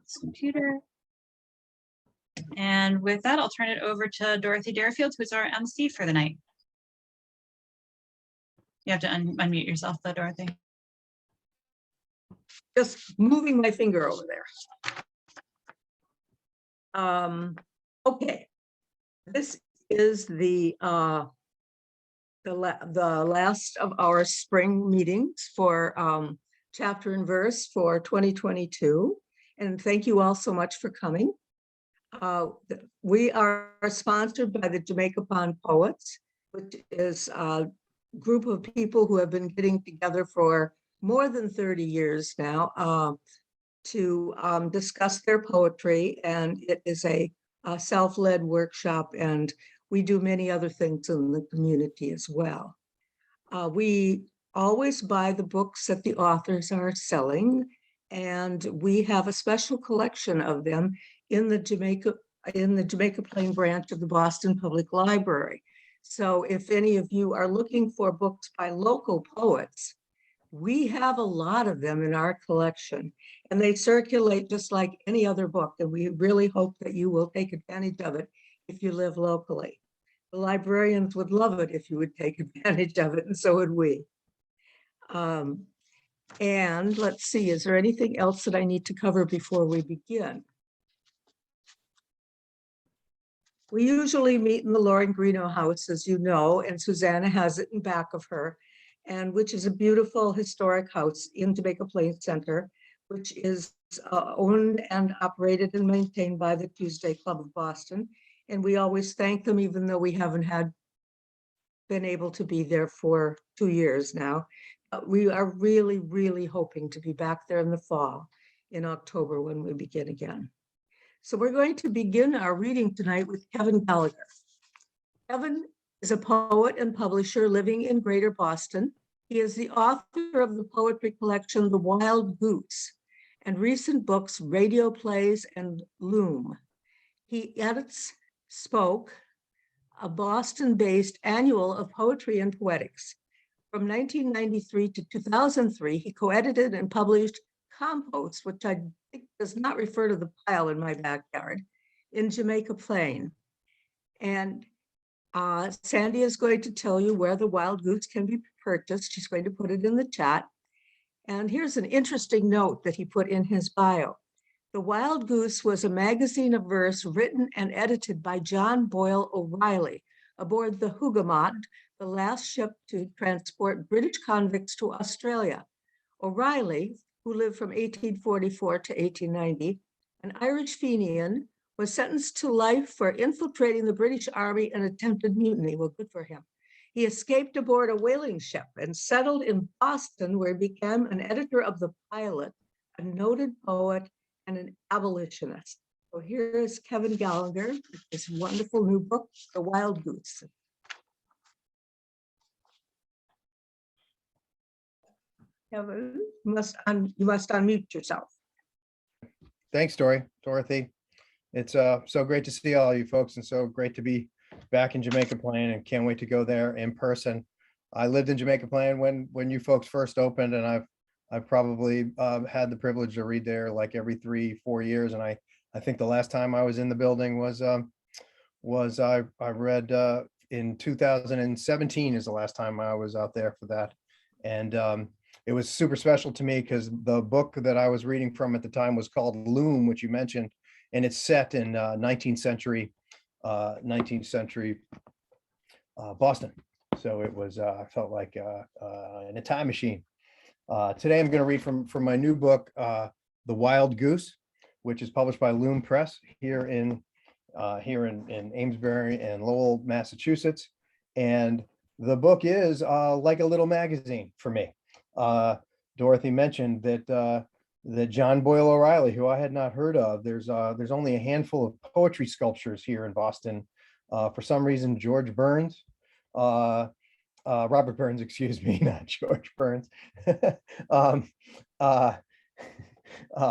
this computer. And with that, I'll turn it over to Dorothy Deerfield, who's our MC for the night. You have to unmute yourself though, Dorothy. Just moving my finger over there. Okay, this is the last of our spring meetings for chapter and verse for 2022. And thank you all so much for coming. We are sponsored by the Jamaica Pond Poets, which is a group of people who have been getting together for more than 30 years now to discuss their poetry. And it is a self-led workshop, and we do many other things in the community as well. We always buy the books that the authors are selling, and we have a special collection of them in the Jamaica Plain branch of the Boston Public Library. So if any of you are looking for books by local poets, we have a lot of them in our collection, and they circulate just like any other book. And we really hope that you will take advantage of it if you live locally. The librarians would love it if you would take advantage of it, and so would we. And let's see, is there anything else that I need to cover before we begin? We usually meet in the Lauren Greeno house, as you know, and Susanna has it in back of her, and which is a beautiful historic house in Jamaica Plain Center, which is owned and operated and maintained by the Tuesday Club of Boston. And we always thank them, even though we haven't been able to be there for 2 years now. We are really, really hoping to be back there in the fall, in October, when we begin again. So we're going to begin our reading tonight with Kevin Gallagher. Kevin is a poet and publisher living in Greater Boston. He is the author of the poetry collection, The Wild Goose, and recent books, Radio Plays and Loom. He edits Spoke, a Boston-based annual of poetry and poetics. From 1993 to 2003, he co-edited and published Compost, which I think does not refer to the pile in my backyard, in Jamaica Plain. And Sandy is going to tell you where the Wild Goose can be purchased. She's going to put it in the chat. And here's an interesting note that he put in his bio. The Wild Goose was a magazine of verse written and edited by John Boyle O'Reilly aboard the Hougoumont, the last ship to transport British convicts to Australia. O'Reilly, who lived from 1844 to 1890, an Irish Fenian, was sentenced to life for infiltrating the British Army and attempted mutiny. Well, good for him. He escaped aboard a whaling ship and settled in Boston, where he became an editor of The Pilot, a noted poet and an abolitionist. So here is Kevin Gallagher with this wonderful new book, The Wild Goose. Kevin, you must unmute yourself. Thanks, Dorothy. It's so great to see all you folks, and so great to be back in Jamaica Plain, and can't wait to go there in person. I lived in Jamaica Plain when you folks first opened, and I've probably had the privilege to read there like every 3-4 years. And I think the last time I was in the building was I read in 2017 is the last time I was out there for that. And it was super special to me because the book that I was reading from at the time was called Loom, which you mentioned, and it's set in 19th century Boston. So it was I felt like in a time machine. Today I'm going to read from my new book, The Wild Goose, which is published by Loom Press here in Amesbury and Lowell, Massachusetts. And the book is like a little magazine for me. Dorothy mentioned that John Boyle O'Reilly, who I had not heard of, there's only a handful of poetry sculptures here in Boston. For some reason, George Burns, Robert Burns, excuse me, not George Burns,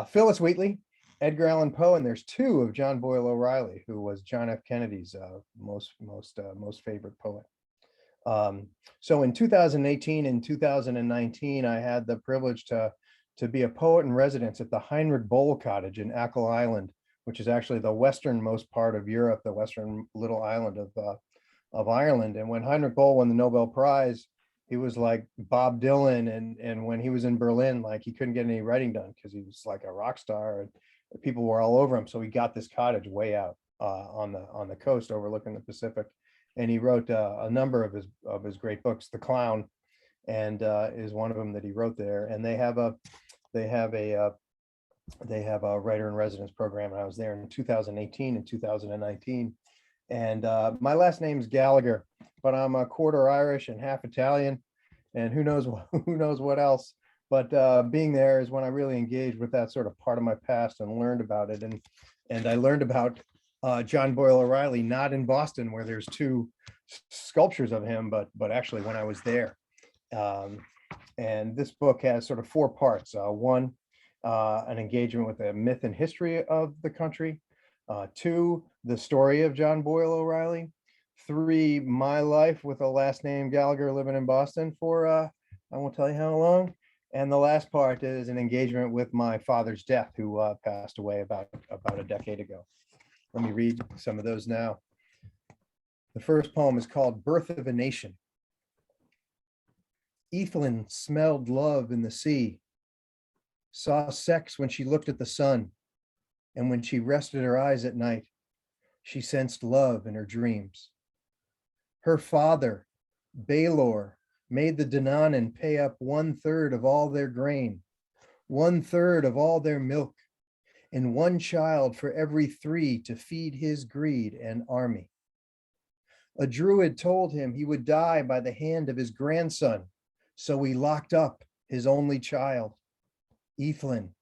Phyllis Wheatley, Edgar Allan Poe, and there's 2 of John Boyle O'Reilly, who was John F. Kennedy's most favorite poet. So in 2018 and 2019, I had the privilege to to be a poet in residence at the Heinrich Boll Cottage in Achill Island, which is actually the westernmost part of Europe, the western little island of Ireland. And when Heinrich Boll won the Nobel Prize, he was like Bob Dylan. And when he was in Berlin, like he couldn't get any writing done because he was like a rock star and people were all over him. So he got this cottage way out on the coast overlooking the Pacific. And he wrote a number of his great books. The Clown and is one of them that he wrote there. And they have a writer in residence program. And I was there in 2018 and 2019. And my last name is Gallagher, but I'm a quarter Irish and half Italian, and who knows what else. But being there is when I really engaged with that sort of part of my past and learned about it. And I learned about John Boyle O'Reilly, not in Boston where there's two sculptures of him, but actually when I was there. And this book has sort of four parts. One, an engagement with the myth and history of the country. Two, the story of John Boyle O'Reilly. Three, my life with a last name Gallagher living in Boston for I won't tell you how long. And the last part is an engagement with my father's death, who passed away about a decade ago. Let me read some of those now. The first poem is called Birth of a Nation. Ethelyn smelled love in the sea, saw sex when she looked at the sun, and when she rested her eyes at night, she sensed love in her dreams. Her father, Baelor, made the Danann pay up 1/3 of all their grain, 1/3 of all their milk, and one child for every 3 to feed his greed and army. A druid told him he would die by the hand of his grandson, so he locked up his only child, Ethelyn,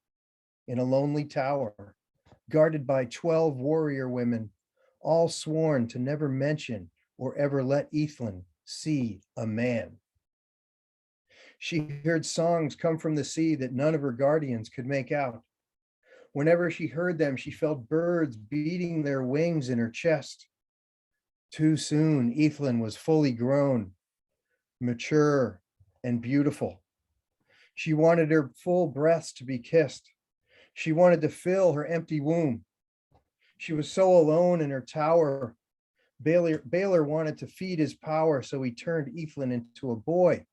in a lonely tower, guarded by 12 warrior women, all sworn to never mention or ever let Ethelyn see a man. She heard songs come from the sea that none of her guardians could make out. Whenever she heard them, she felt birds beating their wings in her chest. Too soon, Ethelyn was fully grown, mature, and beautiful. She wanted her full breaths to be kissed. She wanted to fill her empty womb. She was so alone in her tower. Baelor wanted to feed his power, so he turned Ethelyn into a boy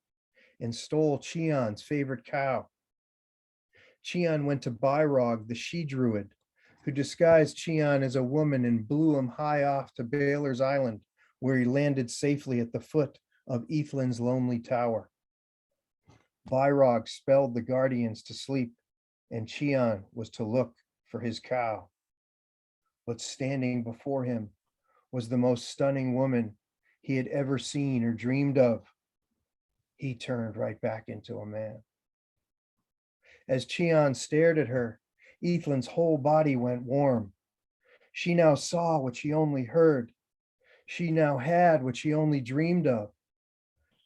and stole Chion's favorite cow. Chion went to Byrog, the she-druid, who disguised Chion as a woman and blew him high off to Baelor's island, where he landed safely at the foot of Ethelyn's lonely tower. Byrog spelled the guardians to sleep, and Chion was to look for his cow. But standing before him was the most stunning woman he had ever seen or dreamed of. He turned right back into a man. As Chion stared at her, Ethelyn's whole body went warm. She now saw what she only heard. She now had what she only dreamed of.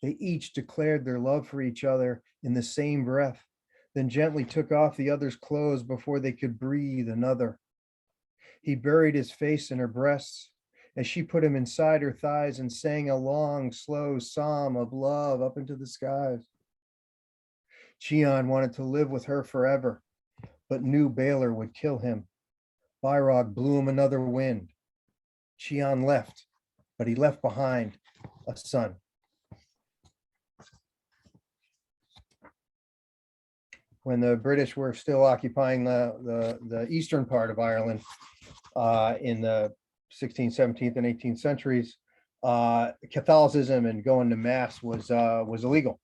They each declared their love for each other in the same breath, then gently took off the other's clothes before they could breathe another. He buried his face in her breasts as she put him inside her thighs and sang a long, slow psalm of love up into the skies. Chion wanted to live with her forever, but knew Baelor would kill him. Byrog blew him another wind. Chion left, but he left behind a son. When the British were still occupying the eastern part of Ireland in the 16th, 17th, and 18th centuries, Catholicism and going to mass was illegal.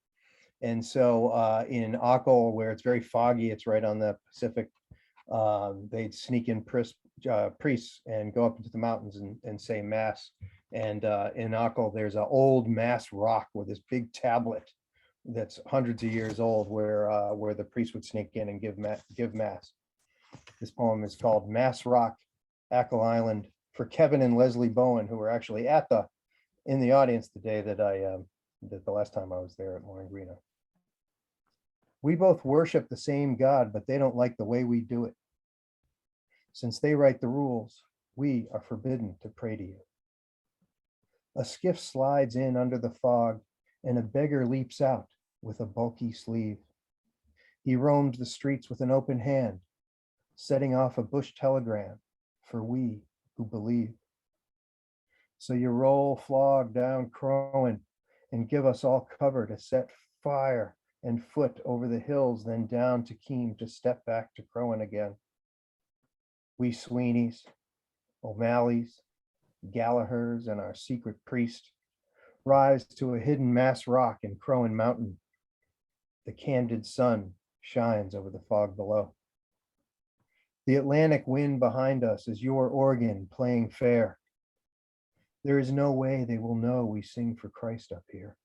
And so in Achill, where it's very foggy, it's right on the Pacific, they'd sneak in priests and go up into the mountains and say mass. And in Achill, there's an old mass rock with this big tablet that's hundreds of years old, where the priest would sneak in and give mass. This poem is called Mass Rock, Achill Island, for Kevin and Leslie Bowen, who were actually in the audience the day that the last time I was there at Lahiri. We both worship the same God, but they don't like the way we do it. Since they write the rules, we are forbidden to pray to you. A skiff slides in under the fog, and a beggar leaps out with a bulky sleeve. He roamed the streets with an open hand, setting off a bush telegram for we who believe. So you roll flog down Crowan and give us all cover to set fire and foot over the hills, then down to Keam to step back to Crowan again. We Sweeneys, O'Malley's, Gallaghers, and our secret priest rise to a hidden mass rock in Crowan Mountain. The candid sun shines over the fog below. The Atlantic wind behind us is your organ playing fair. There is no way they will know we sing for Christ up here.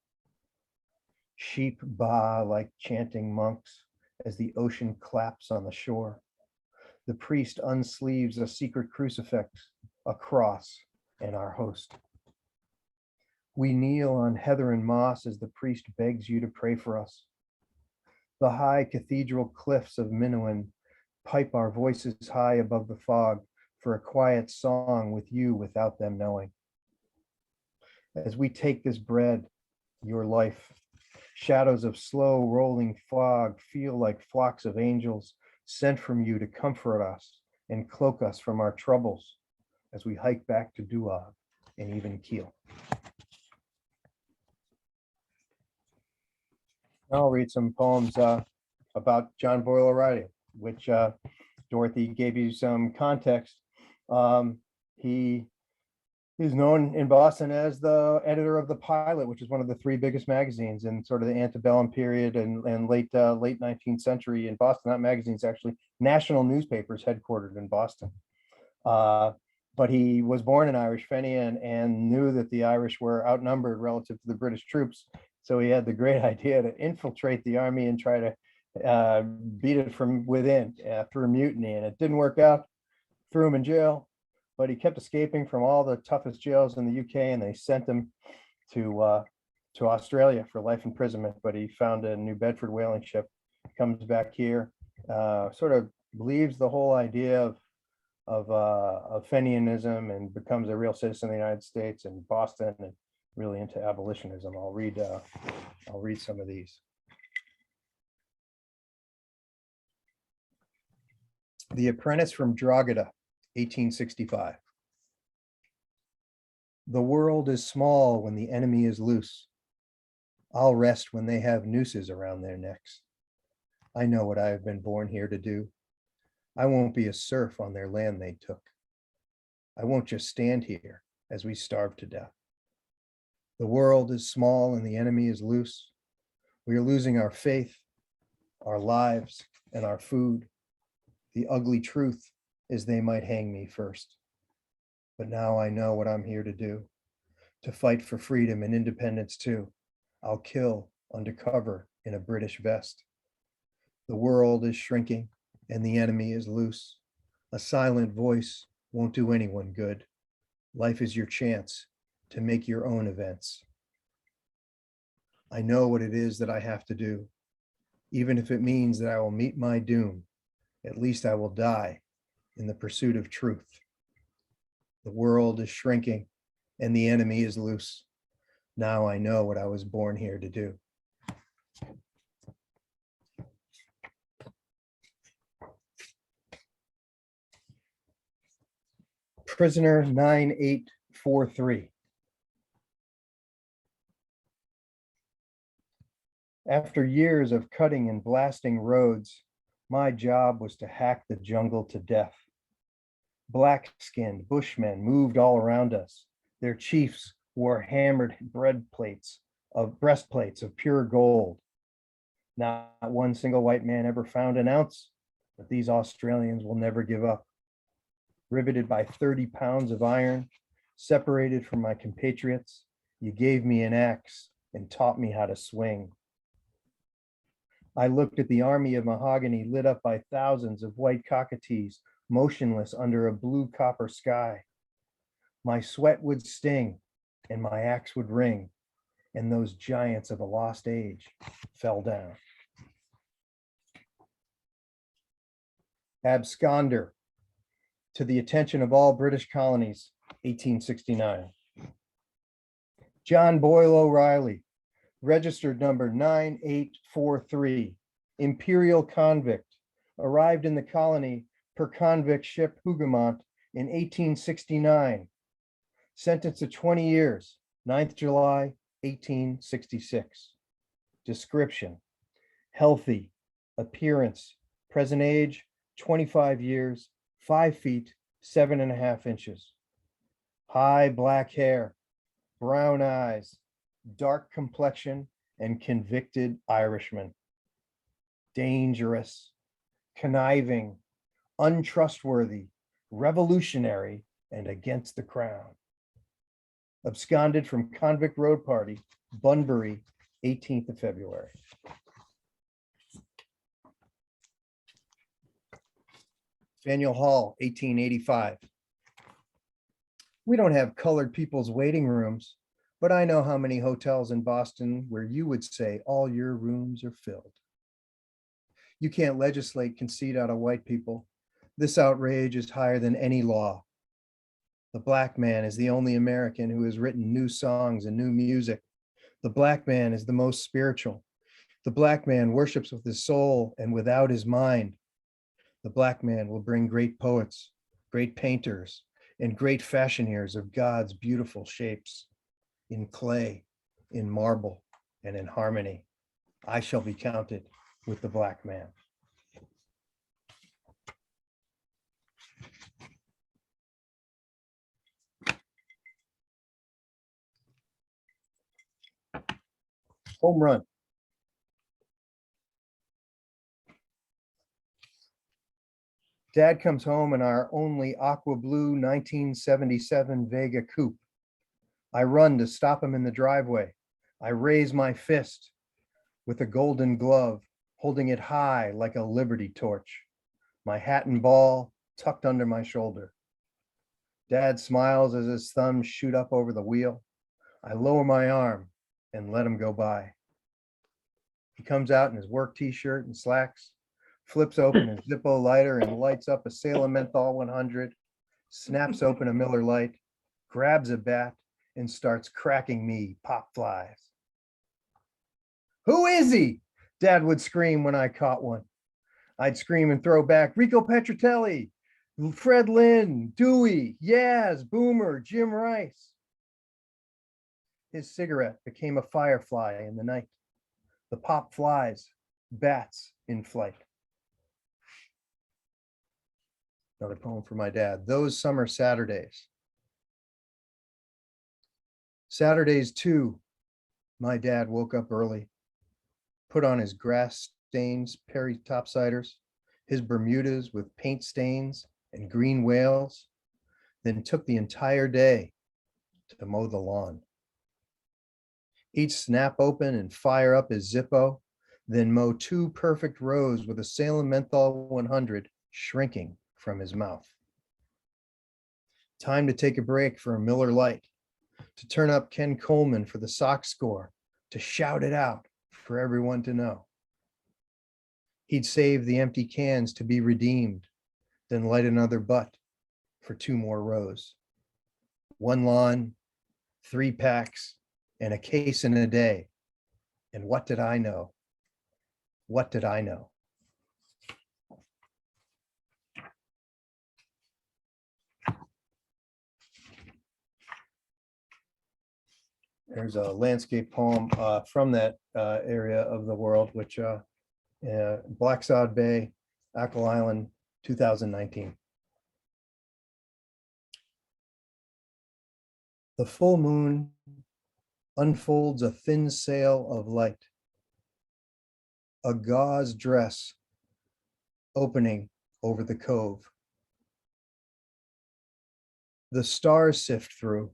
Sheep baa like chanting monks as the ocean claps on the shore. The priest unsleeves a secret crucifix, a cross, and our host. We kneel on heather and moss as the priest begs you to pray for us. The high cathedral cliffs of Minuan pipe our voices high above the fog for a quiet song with you without them knowing. As we take this bread, your life, shadows of slow rolling fog feel like flocks of angels sent from you to comfort us and cloak us from our troubles as we hike back to Duog and even keel. I'll read some poems about John Boyle O'Reilly, which Dorothy gave you some context. He is known in Boston as the editor of The Pilot, which is one of the three biggest magazines in sort of the antebellum period and late 19th century in Boston. That magazine is actually national newspapers headquartered in Boston. But he was born in Irish Fenian and knew that the Irish were outnumbered relative to the British troops. So he had the great idea to infiltrate the army and try to beat it from within through mutiny. And it didn't work out, threw him in jail, but he kept escaping from all the toughest jails in the UK, and they sent him to Australia for life imprisonment. But he found a New Bedford whaling ship, comes back here, sort of believes the whole idea of Fenianism and becomes a real citizen of the United States and Boston and really into abolitionism. I'll read some of these. The Apprentice from Drogheda, 1865. The world is small when the enemy is loose. I'll rest when they have nooses around their necks. I know what I have been born here to do. I won't be a serf on their land they took. I won't just stand here as we starve to death. The world is small and the enemy is loose. We are losing our faith, our lives, and our food. The ugly truth is they might hang me first. But now I know what I'm here to do, to fight for freedom and independence too. I'll kill under cover in a British vest. The world is shrinking and the enemy is loose. A silent voice won't do anyone good. Life is your chance to make your own events. I know what it is that I have to do. Even if it means that I will meet my doom, at least I will die in the pursuit of truth. The world is shrinking and the enemy is loose. Now I know what I was born here to do. Prisoner 9843. After years of cutting and blasting roads, my job was to hack the jungle to death. Black-skinned bushmen moved all around us. Their chiefs wore hammered breastplates of pure gold. Not one single white man ever found an ounce, but these Australians will never give up. Riveted by 30 pounds of iron, separated from my compatriots, you gave me an axe and taught me how to swing. I looked at the army of mahogany lit up by thousands of white cockatoos, motionless under a blue copper sky. My sweat would sting and my axe would ring, and those giants of a lost age fell down. Absconder, to the attention of all British colonies, 1869. John Boyle O'Reilly, registered number 9843, imperial convict, arrived in the colony per convict ship Hougoumont in 1869. Sentenced to 20 years, 9th July, 1866. Description: healthy, appearance, present age, 25 years, 5 feet, 7.5 inches. High black hair, brown eyes, dark complexion, and convicted Irishman. Dangerous, conniving, untrustworthy, revolutionary, and against the crown. Absconded from Convict Road Party, Bunbury, 18th of February. Faneuil Hall, 1885. We don't have colored people's waiting rooms, but I know how many hotels in Boston where you would say all your rooms are filled. You can't legislate conceit out of white people. This outrage is higher than any law. The black man is the only American who has written new songs and new music. The black man is the most spiritual. The black man worships with his soul and without his mind. The black man will bring great poets, great painters, and great fashioneers of God's beautiful shapes, in clay, in marble, and in harmony. I shall be counted with the black man. Home run. Dad comes home in our only aqua blue 1977 Vega coupe. I run to stop him in the driveway. I raise my fist with a golden glove, holding it high like a liberty torch. My hat and ball tucked under my shoulder. Dad smiles as his thumbs shoot up over the wheel. I lower my arm and let him go by. He comes out in his work t-shirt and slacks, flips open his Zippo lighter and lights up a Salem Menthol 100, snaps open a Miller Lite, grabs a bat, and starts cracking me pop flies. Who is he? Dad would scream when I caught one. I'd scream and throw back, Rico Petrotelli, Fred Lynn, Dewey, Yaz, Boomer, Jim Rice. His cigarette became a firefly in the night. The pop flies, bats in flight. Another poem for my dad. Those summer Saturdays. Saturdays too, my dad woke up early, put on his grass stains Perry topsiders, his Bermudas with paint stains and green whales, then took the entire day to mow the lawn. He'd snap open and fire up his Zippo, then mow 2 perfect rows with a Salem Menthol 100 shrinking from his mouth. Time to take a break for a Miller Lite, to turn up Ken Coleman for the Sox score, to shout it out for everyone to know. He'd save the empty cans to be redeemed, then light another butt for 2 more rows. 1 lawn, 3 packs, and a case in a day. And what did I know? What did I know? There's a landscape poem from that area of the world, which Black Sod Bay, Ackle Island, 2019. The full moon unfolds a thin sail of light, a gauze dress opening over the cove. The stars sift through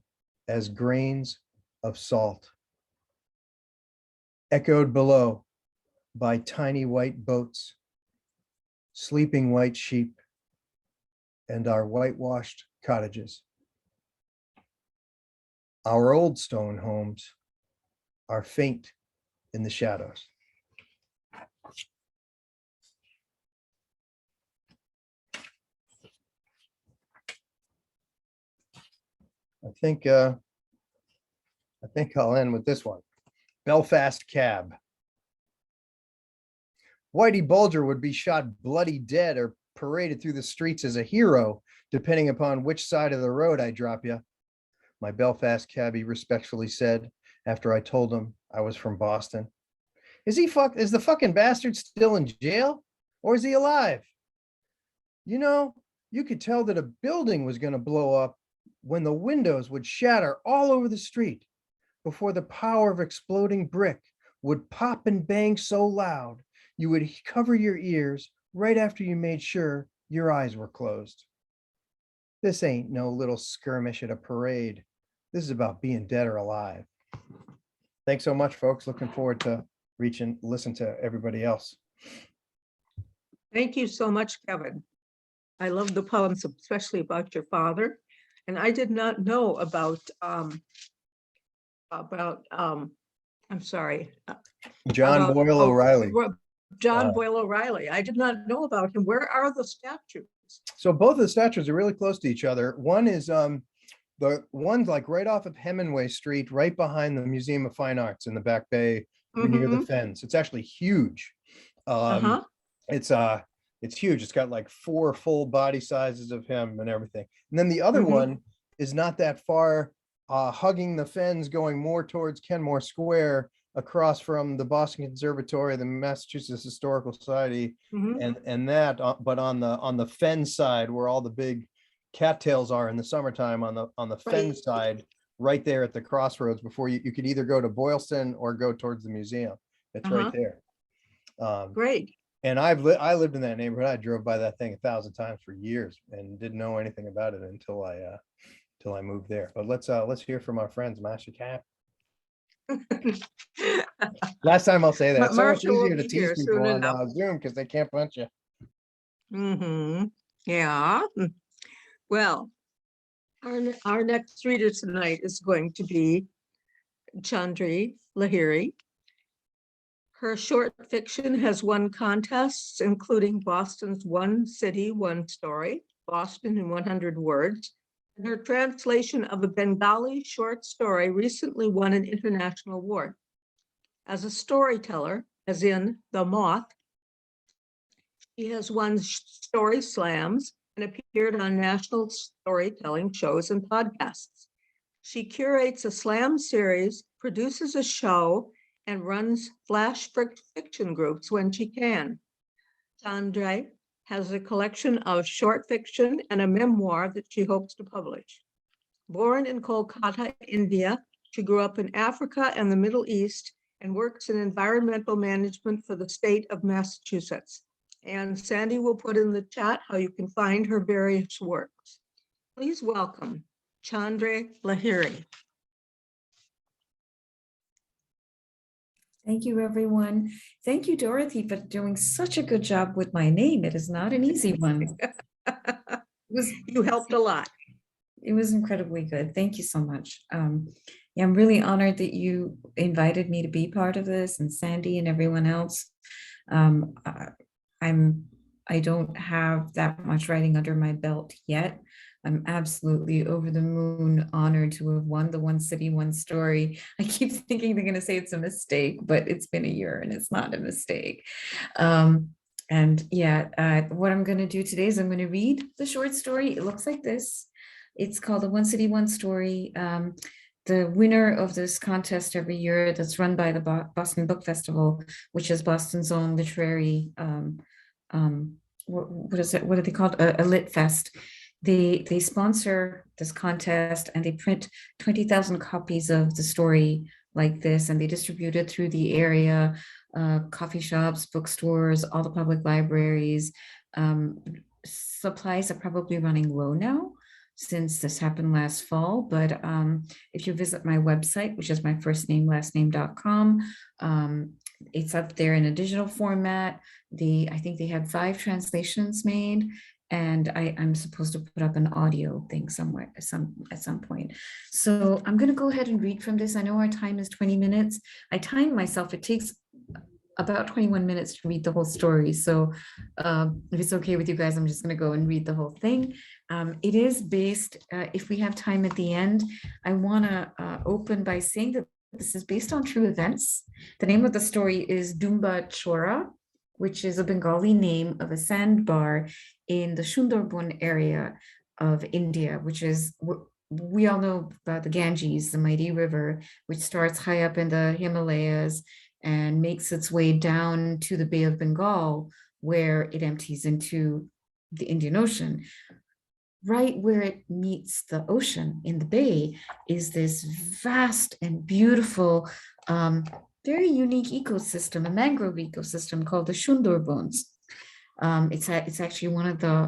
as grains of salt, echoed below by tiny white boats, sleeping white sheep, and our whitewashed cottages. Our old stone homes are faint in the shadows. I think I'll end with this one. Belfast Cab. Whitey Bulger would be shot bloody dead or paraded through the streets as a hero, depending upon which side of the road I drop you. My Belfast cabbie respectfully said after I told him I was from Boston. Is the fucking bastard still in jail? Or is he alive? You know, you could tell that a building was going to blow up when the windows would shatter all over the street before the power of exploding brick would pop and bang so loud you would cover your ears right after you made sure your eyes were closed. This ain't no little skirmish at a parade. This is about being dead or alive. Thanks so much, folks. Looking forward to listen to everybody else. Thank you so much, Kevin. I love the poems, especially about your father. And I did not know about I'm sorry. John about- Boyle O'Reilly. John Boyle O'Reilly. I did not know about him. Where are the statues? So both of the statues are really close to each other. One is the one's like right off of Hemingway Street, right behind the Museum of Fine Arts in the Back Bay near the fence. It's actually huge. It's huge. It's got like 4 full body sizes of him and everything. And then the other one is not that far, hugging the fens, going more towards Kenmore Square, across from the Boston Conservatory, the Massachusetts Historical Society, and that, but on the fen side where all the big cattails are in the summertime, on the fen side, right there at the crossroads before you could either go to Boylston or go towards the museum. It's right there. Great. And I lived in that neighborhood. I drove by that thing 1,000 times for years and didn't know anything about it until I moved there. But let's hear from our friends, Marcia Karp. Last time I'll say that. It's so much Marcia will easier to be tease here people soon on enough. Zoom because they can't punch you. Yeah. Well, our next reader tonight is going to be Chandreyee Lahiri. Her short fiction has won contests, including Boston's One City, One Story, Boston in 100 Words, and her translation of a Bengali short story recently won an international award. As a storyteller, as in The Moth, she has won story slams and appeared on national storytelling shows and podcasts. She curates a slam series, produces a show, and runs flash fiction groups when she can. Chandreyee has a collection of short fiction and a memoir that she hopes to publish. Born in Kolkata, India, she grew up in Africa and the Middle East and works in environmental management for the state of Massachusetts. And Sandy will put in the chat how you can find her various works. Please welcome Chandreyee Lahiri. Thank you, everyone. Thank you, Dorothy, for doing such a good job with my name. It is not an easy one. You helped a lot. It was incredibly good. Thank you so much. Yeah, I'm really honored that you invited me to be part of this, and Sandy and everyone else. I don't have that much writing under my belt yet. I'm absolutely over the moon honored to have won the One City, One Story. I keep thinking they're going to say it's a mistake, but it's been a year and it's not a mistake. And yeah, what I'm going to do today is I'm going to read the short story. It looks like this. It's called The One City, One Story. The winner of this contest every year that's run by the Boston Book Festival, which is Boston's own literary, what is it? What are they called? A lit fest. They sponsor this contest and they print 20,000 copies of the story like this, and they distribute it through the area, coffee shops, bookstores, all the public libraries. Supplies are probably running low now since this happened last fall, but if you visit my website, which is my first name, last name.com, it's up there in a digital format. I think they had 5 translations made, and I'm supposed to put up an audio thing somewhere at some point. So I'm going to go ahead and read from this. I know our time is 20 minutes. I timed myself. It takes about 21 minutes to read the whole story. So if it's okay with you guys, I'm just going to go and read the whole thing. It is based, if we have time at the end, I want to open by saying that this is based on true events. The name of the story is Dumba Chora, which is a Bengali name of a sandbar in the Sundarbans area of India, which is, we all know about the Ganges, the mighty river, which starts high up in the Himalayas and makes its way down to the Bay of Bengal, where it empties into the Indian Ocean. Right where it meets the ocean in the bay is this vast and beautiful, very unique ecosystem, a mangrove ecosystem called the Sundarbans. It's actually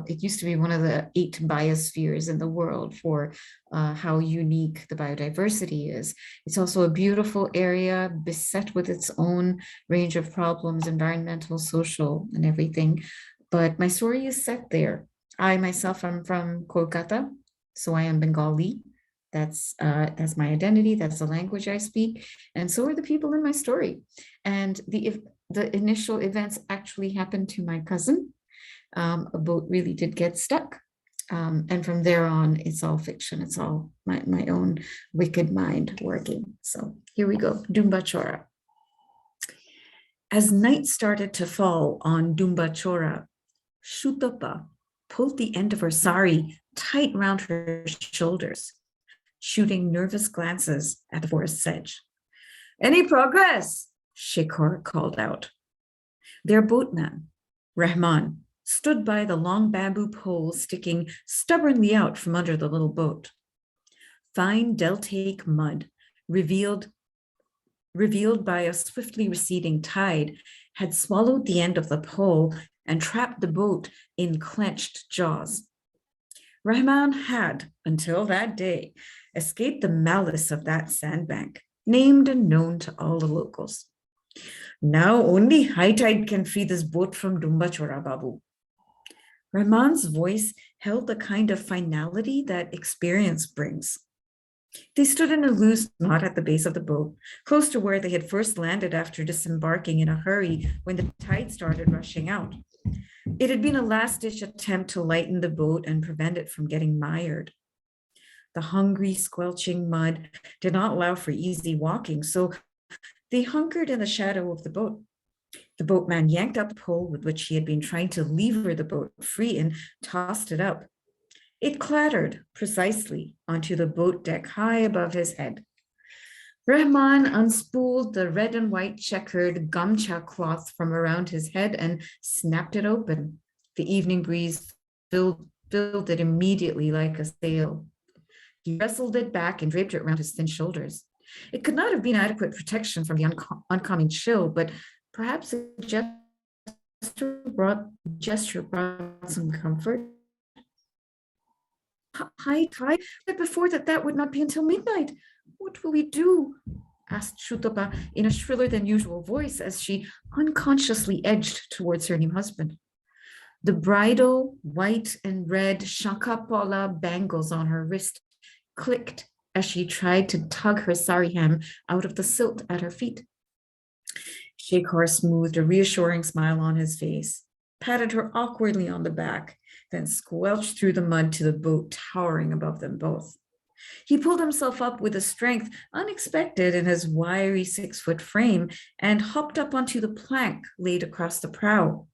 it used to be one of the 8 biospheres in the world for how unique the biodiversity is. It's also a beautiful area beset with its own range of problems, environmental, social, and everything. But my story is set there. I myself am from Kolkata, so I am Bengali. That's my identity. That's the language I speak, and so are the people in my story. And the initial events actually happened to my cousin. A boat really did get stuck, and from there on, it's all fiction. It's all my own wicked mind working. So here we go, Dumba Chora. As night started to fall on Dumba Chora, Shutapa pulled the end of her sari tight round her shoulders, shooting nervous glances at the forest sedge. "Any progress?" Shekhar called out. Their boatman, Rahman, stood by the long bamboo pole sticking stubbornly out from under the little boat. Fine deltaic mud, revealed by a swiftly receding tide, had swallowed the end of the pole and trapped the boat in clenched jaws. Rahman had, until that day, escaped the malice of that sandbank, named and known to all the locals. "Now only high tide can free this boat from Dumba Chora, Babu." Rahman's voice held the kind of finality that experience brings. They stood in a loose knot at the base of the boat, close to where they had first landed after disembarking in a hurry when the tide started rushing out. It had been a last-ditch attempt to lighten the boat and prevent it from getting mired. The hungry, squelching mud did not allow for easy walking, so they hunkered in the shadow of the boat. The boatman yanked up the pole with which he had been trying to lever the boat free and tossed it up. It clattered precisely onto the boat deck high above his head. Rahman unspooled the red and white checkered gamcha cloth from around his head and snapped it open. The evening breeze filled it immediately like a sail. He wrestled it back and draped it around his thin shoulders. It could not have been adequate protection from the oncoming chill, but perhaps a gesture brought some comfort. "High tide? Before that would not be until midnight. What will we do?" asked Shutapa in a shriller than usual voice as she unconsciously edged towards her new husband. The bridal white and red shakapola bangles on her wrist clicked as she tried to tug her sari hem out of the silt at her feet. Shekhar smoothed a reassuring smile on his face, patted her awkwardly on the back, then squelched through the mud to the boat towering above them both. He pulled himself up with a strength unexpected in his wiry 6-foot frame and hopped up onto the plank laid across the prow.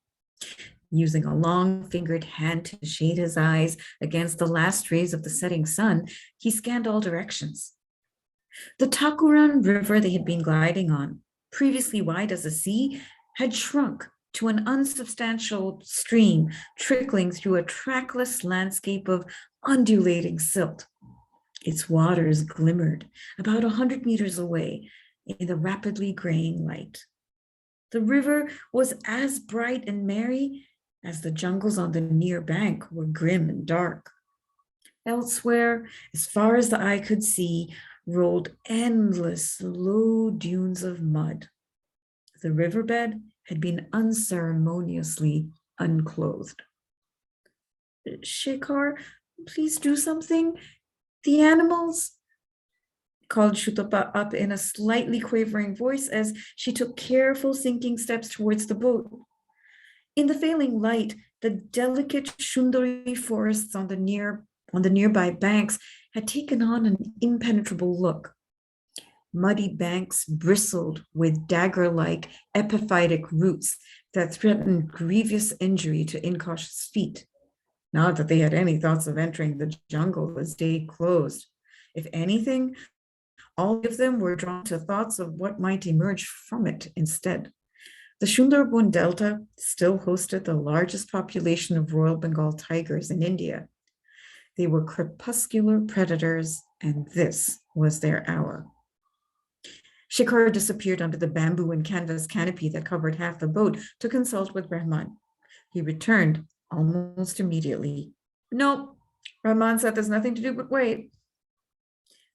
Using a long-fingered hand to shade his eyes against the last rays of the setting sun, he scanned all directions. The Takuran River they had been gliding on, previously wide as a sea, had shrunk to an unsubstantial stream trickling through a trackless landscape of undulating silt. Its waters glimmered about 100 meters away in the rapidly graying light. The river was as bright and merry as the jungles on the near bank were grim and dark. Elsewhere, as far as the eye could see, rolled endless low dunes of mud. The riverbed had been unceremoniously unclothed. "Shekhar, please do something. The animals," called Shutapa up in a slightly quavering voice as she took careful sinking steps towards the boat. In the failing light, the delicate Chandreyee forests on the nearby banks had taken on an impenetrable look. Muddy banks bristled with dagger-like epiphytic roots that threatened grievous injury to incautious feet. Not that they had any thoughts of entering the jungle as day closed. If anything, all of them were drawn to thoughts of what might emerge from it instead. The Sundarbans Delta still hosted the largest population of Royal Bengal tigers in India. They were crepuscular predators, and this was their hour. Shikhar disappeared under the bamboo and canvas canopy that covered half the boat to consult with Rahman. He returned almost immediately. "Nope," Rahman said, "there's nothing to do but wait."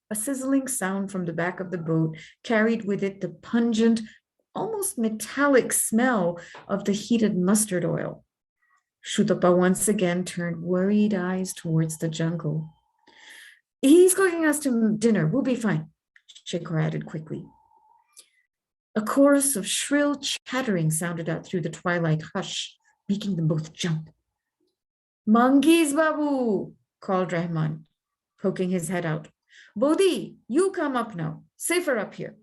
A sizzling sound from the back of the boat carried with it the pungent, almost metallic smell of the heated mustard oil. Shutapa once again turned worried eyes towards the jungle. "He's cooking us to dinner. We'll be fine," Shikhar added quickly. A chorus of shrill chattering sounded out through the twilight hush, making them both jump. "Monkeys, Babu," called Rahman, poking his head out. "Bodhi, you come up now. Safer up here,"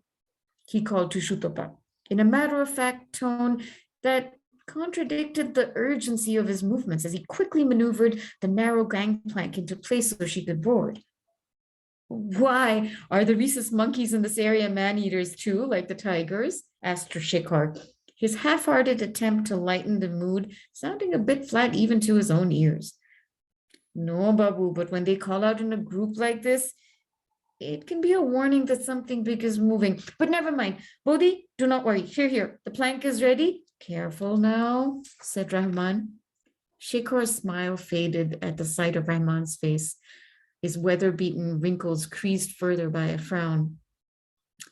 he called to Shutapa in a matter-of-fact tone that contradicted the urgency of his movements as he quickly maneuvered the narrow gangplank into place so she could board. "Why, are the rhesus monkeys in this area man-eaters too, like the tigers?" asked Shikhar, his half-hearted attempt to lighten the mood sounding a bit flat even to his own ears. "No, Babu, but when they call out in a group like this, it can be a warning that something big is moving. But never mind. Bodhi, do not worry. Here, the plank is ready." "Careful now," said Rahman. Shikhar's smile faded at the sight of Rahman's face, his weather-beaten wrinkles creased further by a frown.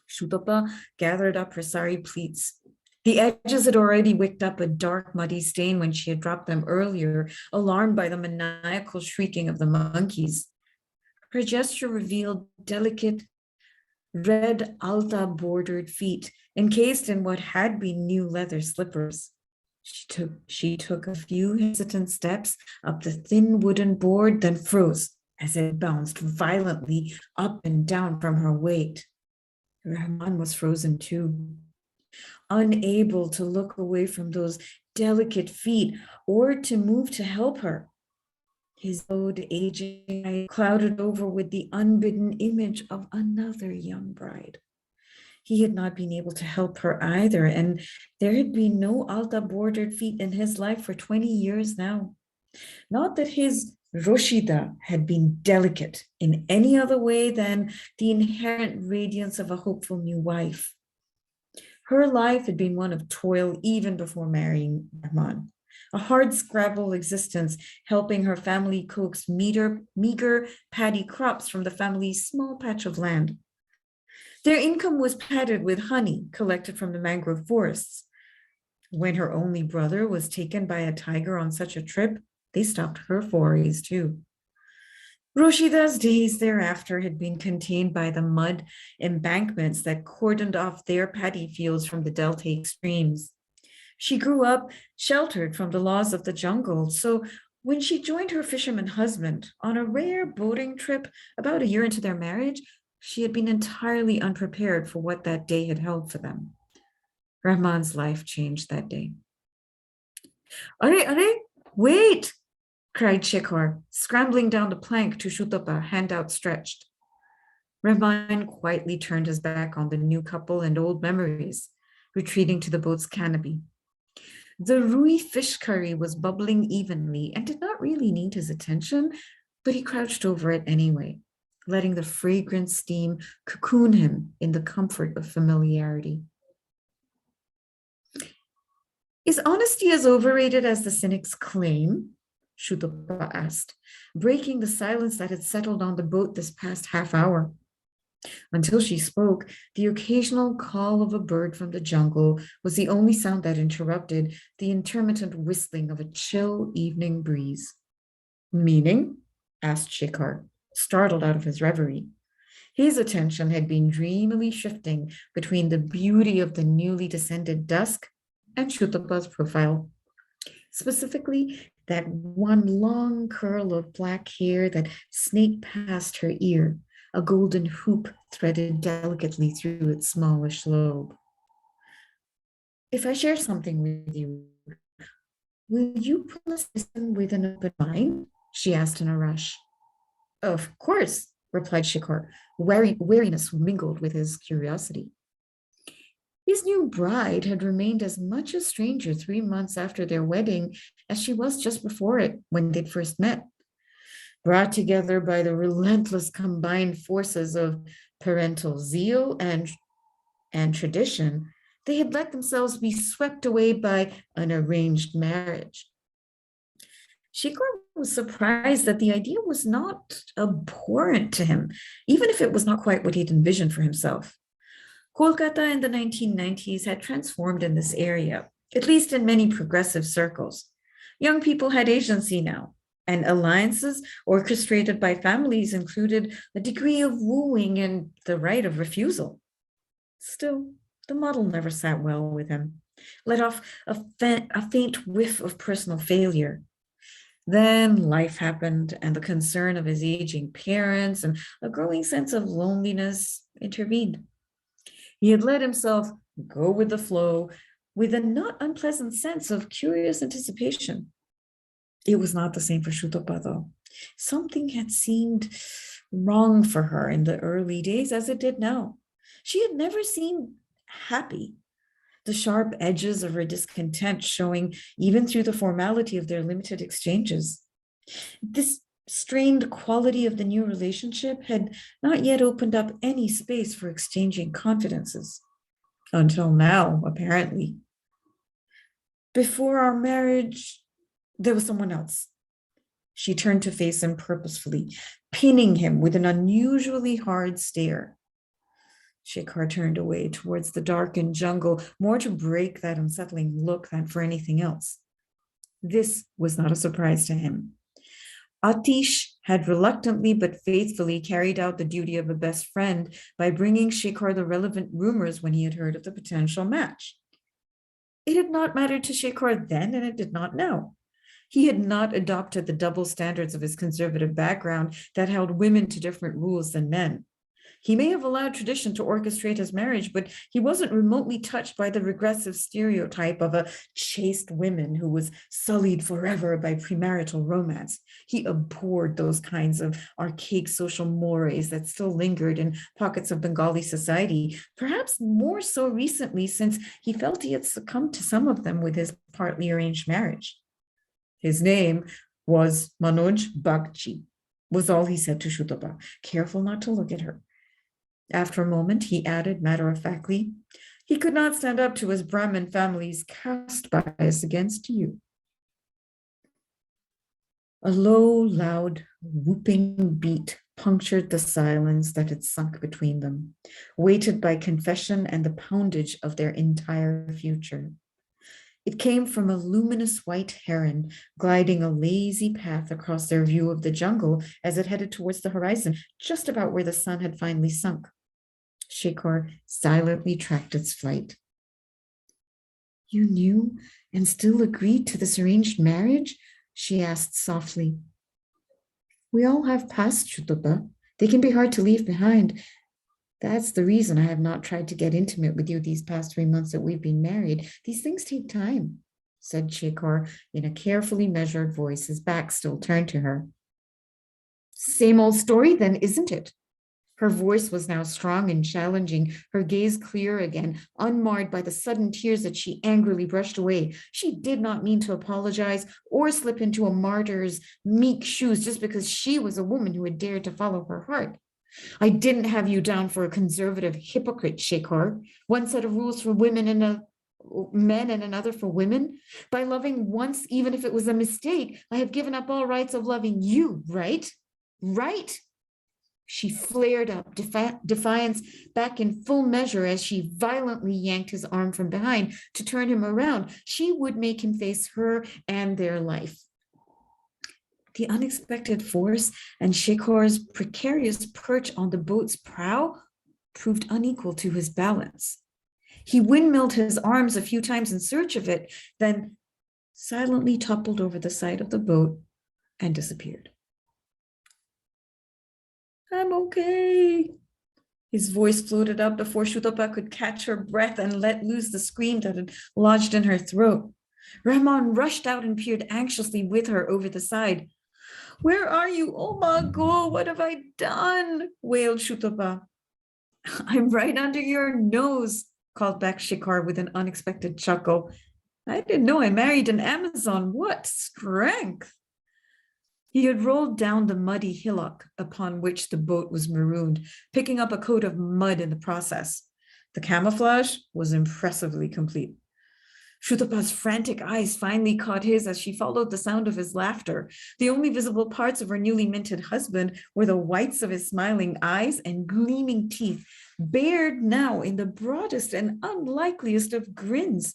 Shutapa gathered up her sari pleats. The edges had already wicked up a dark, muddy stain when she had dropped them earlier, alarmed by the maniacal shrieking of the monkeys. Her gesture revealed delicate, red alta-bordered feet encased in what had been new leather slippers. She took a few hesitant steps up the thin wooden board, then froze as it bounced violently up and down from her weight. Rahman was frozen too, unable to look away from those delicate feet or to move to help her. His old aging eye clouded over with the unbidden image of another young bride. He had not been able to help her either, and there had been no alta-bordered feet in his life for 20 years now. Not that his Roshida had been delicate in any other way than the inherent radiance of a hopeful new wife. Her life had been one of toil even before marrying Rahman, a hard-scrabble existence helping her family coax meager paddy crops from the family's small patch of land. Their income was padded with honey collected from the mangrove forests. When her only brother was taken by a tiger on such a trip, they stopped her forays too. Roshida's days thereafter had been contained by the mud embankments that cordoned off their paddy fields from the deltaic streams. She grew up sheltered from the laws of the jungle, so when she joined her fisherman husband on a rare boating trip about a year into their marriage, she had been entirely unprepared for what that day had held for them. Rahman's life changed that day. Are, wait! Cried Shikhar, scrambling down the plank to Shutapa, hand outstretched. Rahman quietly turned his back on the new couple and old memories, retreating to the boat's canopy. The Rui fish curry was bubbling evenly and did not really need his attention, but he crouched over it anyway, letting the fragrant steam cocoon him in the comfort of familiarity. Is honesty as overrated as the cynics claim? Shutapa asked, breaking the silence that had settled on the boat this past half hour. Until she spoke, the occasional call of a bird from the jungle was the only sound that interrupted the intermittent whistling of a chill evening breeze. Meaning? Asked Shikhar, startled out of his reverie. His attention had been dreamily shifting between the beauty of the newly descended dusk and Shutapa's profile. Specifically, that one long curl of black hair that snaked past her ear, a golden hoop threaded delicately through its smallish lobe. If I share something with you, Will you promise to listen with an open mind? She asked in a rush. Of course, replied Shikar, wariness mingled with his curiosity. His new bride had remained as much a stranger 3 months after their wedding as she was just before it when they'd first met. Brought together by the relentless combined forces of parental zeal and tradition, they had let themselves be swept away by an arranged marriage. Shikar was surprised that the idea was not abhorrent to him, even if it was not quite what he'd envisioned for himself. Kolkata in the 1990s had transformed in this area, at least in many progressive circles. Young people had agency now, and alliances orchestrated by families included a degree of wooing and the right of refusal. Still, the model never sat well with him, let off a faint whiff of personal failure. Then life happened, and the concern of his aging parents and a growing sense of loneliness intervened. He had let himself go with the flow with a not unpleasant sense of curious anticipation. It was not the same for Shutopa, though. Something had seemed wrong for her in the early days, as it did now. She had never seemed happy, the sharp edges of her discontent showing even through the formality of their limited exchanges. This strained quality of the new relationship had not yet opened up any space for exchanging confidences. Until now, apparently. Before our marriage, there was someone else. She turned to face him purposefully, pinning him with an unusually hard stare. Shikar turned away towards the darkened jungle, more to break that unsettling look than for anything else. This was not a surprise to him. Atish had reluctantly but faithfully carried out the duty of a best friend by bringing Shikar the relevant rumors when he had heard of the potential match. It had not mattered to Shikar then, and it did not now. He had not adopted the double standards of his conservative background that held women to different rules than men. He may have allowed tradition to orchestrate his marriage, but he wasn't remotely touched by the regressive stereotype of a chaste woman who was sullied forever by premarital romance. He abhorred those kinds of archaic social mores that still lingered in pockets of Bengali society, perhaps more so recently since he felt he had succumbed to some of them with his partly arranged marriage. His name was Manoj Bagchi, was all he said to Shutopa, careful not to look at her. After a moment, he added matter-of-factly, he could not stand up to his Brahmin family's caste bias against you. A low, loud, whooping beat punctured the silence that had sunk between them, weighted by confession and the poundage of their entire future. It came from a luminous white heron gliding a lazy path across their view of the jungle as it headed towards the horizon, just about where the sun had finally sunk. Shikar silently tracked its flight. You knew and still agreed to this arranged marriage? She asked softly. We all have past, Shutopa. They can be hard to leave behind. That's the reason I have not tried to get intimate with you these past 3 months that we've been married. These things take time, said Shikar in a carefully measured voice, his back still turned to her. Same old story then, isn't it? Her voice was now strong and challenging, her gaze clear again, unmarred by the sudden tears that she angrily brushed away. She did not mean to apologize or slip into a martyr's meek shoes just because she was a woman who had dared to follow her heart. I didn't have you down for a conservative hypocrite, Shikar. One set of rules for women and men and another for women. By loving once, even if it was a mistake, I have given up all rights of loving you, right? Right? She flared up, defiance back in full measure as she violently yanked his arm from behind to turn him around. She would make him face her and their life. The unexpected force and Shikar's precarious perch on the boat's prow proved unequal to his balance. He windmilled his arms a few times in search of it, then silently toppled over the side of the boat and disappeared. I'm okay. His voice floated up before Shutopa could catch her breath and let loose the scream that had lodged in her throat. Rahman rushed out and peered anxiously with her over the side. "Where are you? Oh my God, what have I done?" wailed Shutapa. "I'm right under your nose," called back Shikar with an unexpected chuckle. "I didn't know I married an Amazon. What strength!" He had rolled down the muddy hillock upon which the boat was marooned, picking up a coat of mud in the process. The camouflage was impressively complete. Shutapa's frantic eyes finally caught his as she followed the sound of his laughter. The only visible parts of her newly minted husband were the whites of his smiling eyes and gleaming teeth, bared now in the broadest and unlikeliest of grins.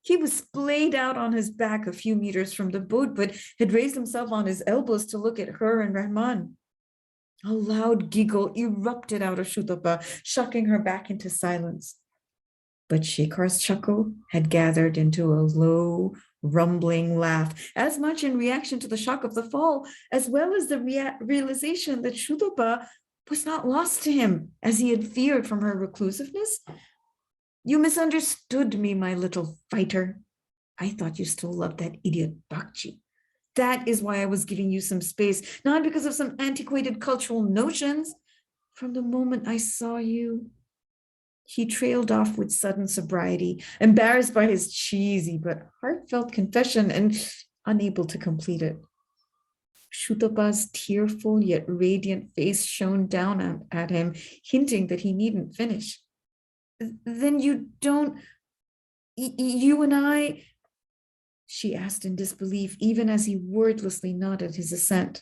He was splayed out on his back a few meters from the boat, but had raised himself on his elbows to look at her and Rahman. A loud giggle erupted out of Shutapa, shocking her back into silence. But Shekar's chuckle had gathered into a low, rumbling laugh, as much in reaction to the shock of the fall, as well as the realization that Shutapa was not lost to him, as he had feared from her reclusiveness. "You misunderstood me, my little fighter. I thought you still loved that idiot Bakchi. That is why I was giving you some space, not because of some antiquated cultural notions. From the moment I saw you..." He trailed off with sudden sobriety, embarrassed by his cheesy but heartfelt confession and unable to complete it. Shutapa's tearful yet radiant face shone down at him, hinting that he needn't finish. "Then you don't... you and I..." she asked in disbelief, even as he wordlessly nodded his assent.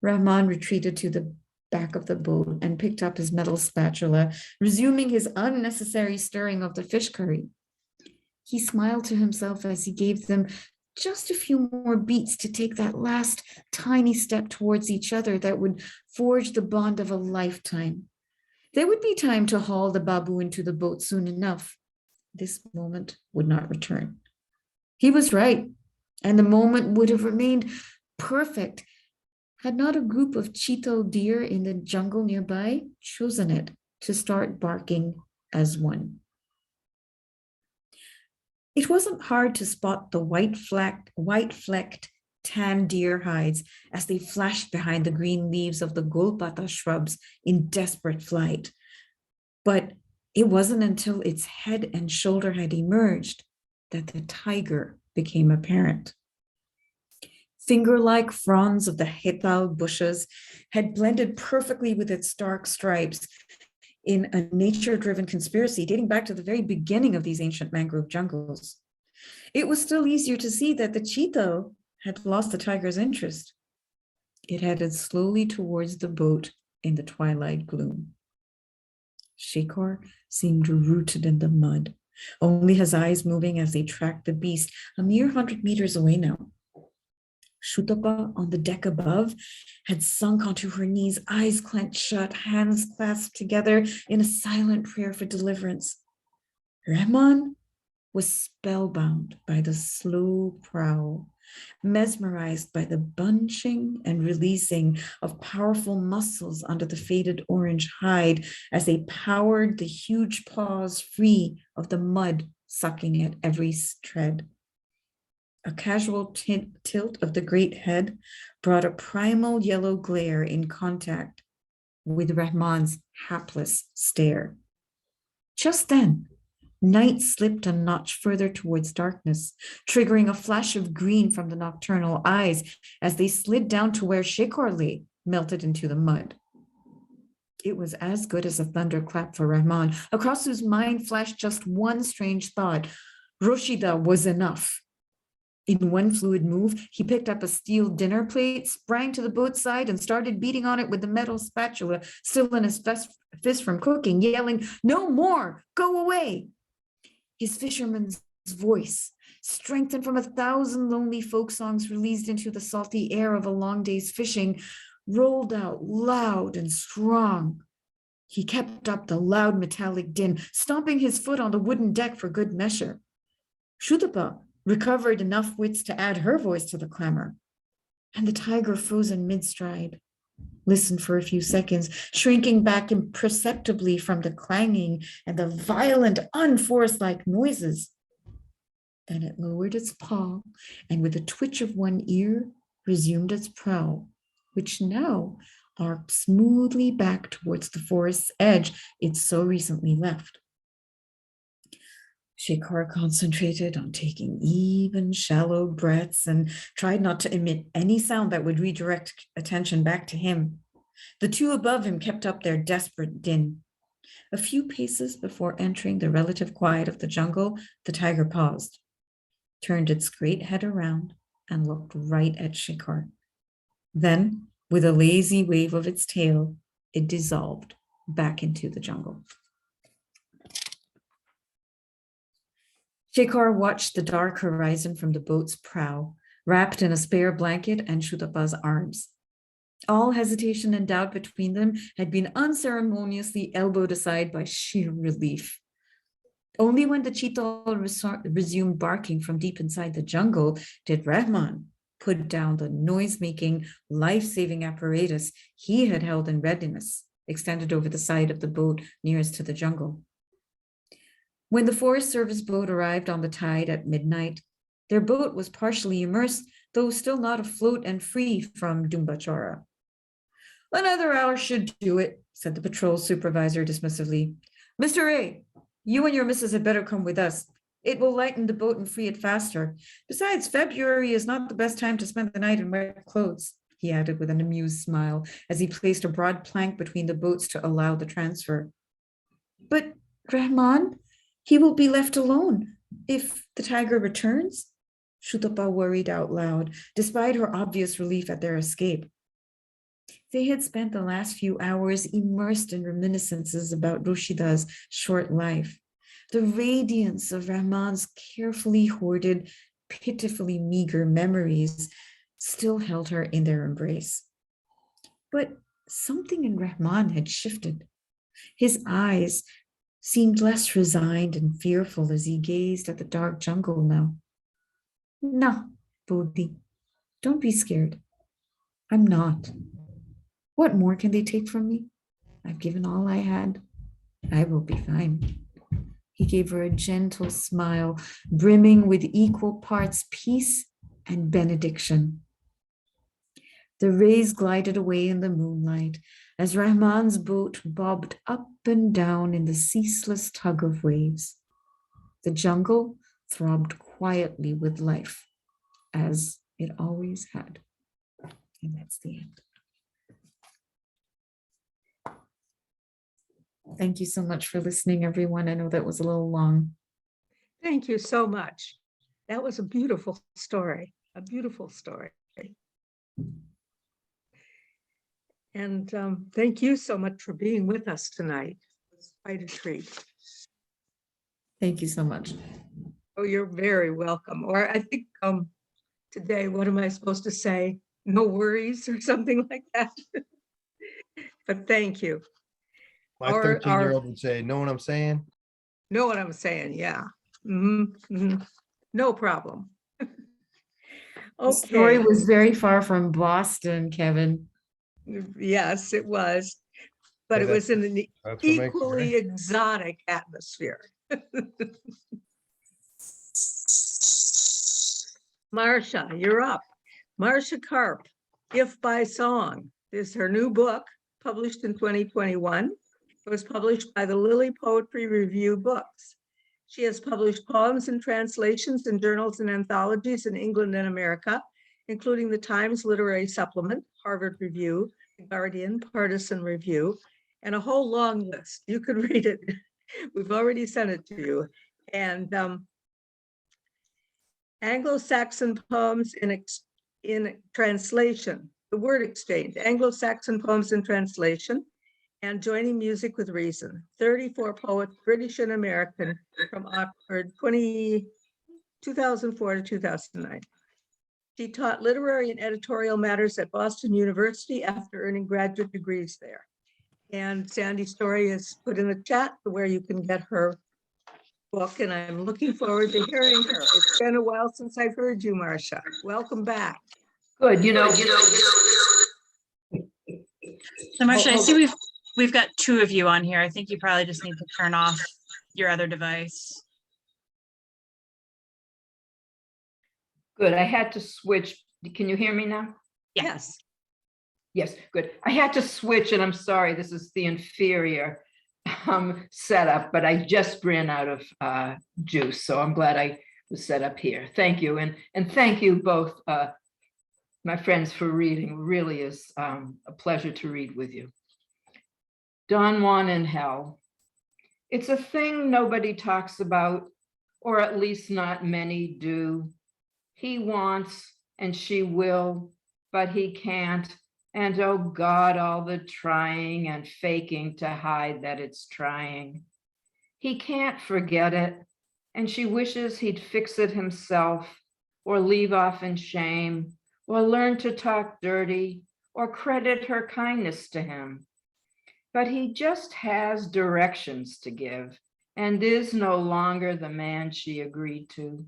Rahman retreated to the back of the boat and picked up his metal spatula, resuming his unnecessary stirring of the fish curry. He smiled to himself as he gave them just a few more beats to take that last tiny step towards each other that would forge the bond of a lifetime. There would be time to haul the babu into the boat soon enough. This moment would not return. He was right, and the moment would have remained perfect had not a group of cheetal deer in the jungle nearby chosen it to start barking as one. It wasn't hard to spot the white-flecked tan deer hides as they flashed behind the green leaves of the golpata shrubs in desperate flight. But it wasn't until its head and shoulder had emerged that the tiger became apparent. Finger-like fronds of the hetal bushes had blended perfectly with its dark stripes in a nature-driven conspiracy dating back to the very beginning of these ancient mangrove jungles. It was still easier to see that the cheetah had lost the tiger's interest. It headed slowly towards the boat in the twilight gloom. Shekar seemed rooted in the mud, only his eyes moving as they tracked the beast a mere 100 meters away now. Shutapa on the deck above had sunk onto her knees, eyes clenched shut, hands clasped together in a silent prayer for deliverance. Rahman was spellbound by the slow prowl, mesmerized by the bunching and releasing of powerful muscles under the faded orange hide as they powered the huge paws free of the mud sucking at every tread. A casual tilt of the great head brought a primal yellow glare in contact with Rahman's hapless stare. Just then, night slipped a notch further towards darkness, triggering a flash of green from the nocturnal eyes as they slid down to where Shekar lay, melted into the mud. It was as good as a thunderclap for Rahman, across whose mind flashed just one strange thought. Roshida was enough. In one fluid move, he picked up a steel dinner plate, sprang to the boat side, and started beating on it with the metal spatula still in his fist from cooking, yelling, "No more! Go away!" His fisherman's voice, strengthened from 1,000 lonely folk songs released into the salty air of a long day's fishing, rolled out loud and strong. He kept up the loud metallic din, stomping his foot on the wooden deck for good measure. Shutapa recovered enough wits to add her voice to the clamor, and the tiger froze in mid-stride, listened for a few seconds, shrinking back imperceptibly from the clanging and the violent, unforest-like noises. Then it lowered its paw and with a twitch of one ear resumed its prowl, which now arced smoothly back towards the forest's edge it so recently left. Shekar concentrated on taking even, shallow breaths and tried not to emit any sound that would redirect attention back to him. The two above him kept up their desperate din. A few paces before entering the relative quiet of the jungle, the tiger paused, turned its great head around, and looked right at Shekar. Then, with a lazy wave of its tail, it dissolved back into the jungle. Shekar watched the dark horizon from the boat's prow, wrapped in a spare blanket and Shutapa's arms. All hesitation and doubt between them had been unceremoniously elbowed aside by sheer relief. Only when the cheetah resumed barking from deep inside the jungle did Rahman put down the noise-making, life-saving apparatus he had held in readiness, extended over the side of the boat nearest to the jungle. When the Forest Service boat arrived on the tide at midnight, their boat was partially immersed, though still not afloat and free from Dumbachara. "Another hour should do it," said the patrol supervisor dismissively. "Mr. A, you and your missus had better come with us. It will lighten the boat and free it faster. Besides, February is not the best time to spend the night in wet clothes," he added with an amused smile as he placed a broad plank between the boats to allow the transfer. "But Rahman, he will be left alone if the tiger returns," Shutapa worried out loud, despite her obvious relief at their escape. They had spent the last few hours immersed in reminiscences about Rushida's short life. The radiance of Rahman's carefully hoarded, pitifully meager memories still held her in their embrace. But something in Rahman had shifted. His eyes seemed less resigned and fearful as he gazed at the dark jungle now. "No, Bodhi, don't be scared. I'm not. What more can they take from me? I've given all I had. I will be fine." He gave her a gentle smile, brimming with equal parts peace and benediction. The rays glided away in the moonlight as Rahman's boat bobbed up and down in the ceaseless tug of waves. The jungle throbbed quietly with life, as it always had. And that's the end. Thank you so much for listening, everyone. I know that was a little long. Thank you so much. That was a beautiful story, a beautiful story. And thank you so much for being with us tonight. It's quite a treat. Thank you so much. Oh, you're very welcome. Or I think today, what am I supposed to say? No worries or something like that. But thank you. My 13-year-old would say, "Know what I'm saying?" Know what I'm saying? Yeah. No problem. The story Okay. was very far from Boston, Kevin. Yes, it was. But Hey, it was in an that's what makes it equally great. exotic atmosphere. Marcia, you're up. Marcia Karp, If by Song, is her new book, published in 2021. It was published by the Lily Poetry Review Books. She has published poems and translations in journals and anthologies in England and America, including the Times Literary Supplement, Harvard Review, The Guardian, Partisan Review, and a whole long list. You could read it. We've already sent it to you. And Anglo-Saxon poems in translation, the word exchange, Anglo-Saxon poems in translation, and Joining Music with Reason, 34 poets, British and American, from Oxford, 2004 to 2009. She taught literary and editorial matters at Boston University after earning graduate degrees there. And Sandy Story is put in the chat where you can get her book, and I'm looking forward to hearing her. It's been a while since I've heard you, Marcia. Welcome back. Good, So Marcia, I see we've got two of you on here. I think you probably just need to turn off your other device. Good. I had to switch. Can you hear me now? Yeah. Yes. Yes, good. I had to switch, and I'm sorry, this is the inferior setup, but I just ran out of juice, so I'm glad I was set up here. Thank you, and thank you both, my friends, for reading. Really is a pleasure to read with you. Don Juan in Hell. It's a thing nobody talks about, or at least not many do. He wants and she will, but he can't. And oh God, all the trying and faking to hide that it's trying. He can't forget it, and she wishes he'd fix it himself, or leave off in shame, or learn to talk dirty, or credit her kindness to him. But he just has directions to give, and is no longer the man she agreed to.